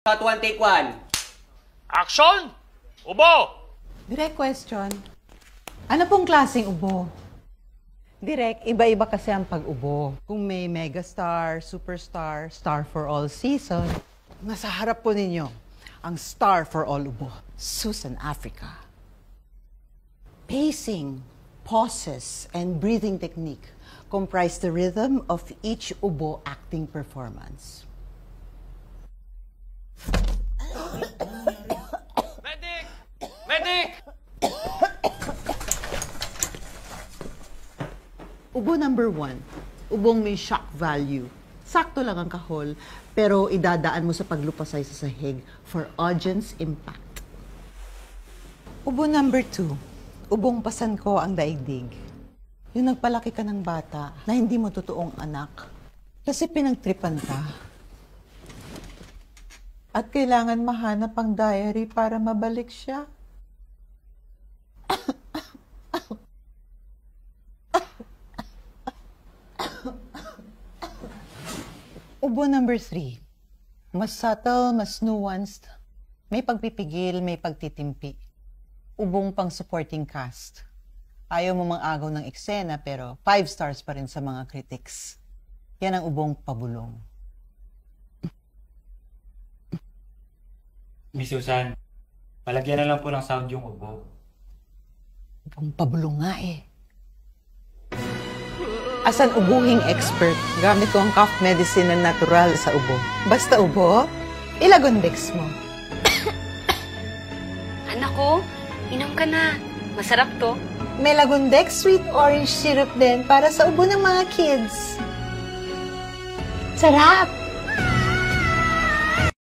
Shot one, take one. Action! Ubo! Direct question. Ano pong klaseng ubo? Direct, iba-iba kasi ang pag-ubo. Kung may megastar, superstar, star for all season, nasa harap po ninyo ang star for all ubo. Susan Africa. Pacing, pauses, and breathing technique comprise the rhythm of each ubo acting performance. Medic! Medic! Ubo number 1, ubong may shock value. Sakto lang ang kahol, pero idadaan mo sa paglupasay sa sahig for audience impact. Ubo number 2, ubong pasan ko ang daigdig. Yung nagpalaki ka ng bata na hindi mo totoong anak kasi pinagtripan ka. At kailangan mahanap ang diary para mabalik siya. Ubo number 3. Mas subtle, mas nuanced. May pagpipigil, may pagtitimpi. Ubong pang supporting cast. Ayaw mo mang-agaw ng eksena pero 5 stars pa rin sa mga critics. Yan ang ubong pabulong. Miss Susan, palagyan na lang po ng sound yung ubo. Ubong pabulong nga eh. As an ubuhing expert, gamit ko ang cough medicine na natural sa ubo. Basta ubo, ilagondex mo. Anak ko, inom ka na. Masarap to. May Lagondex sweet orange syrup din para sa ubo ng mga kids. Sarap!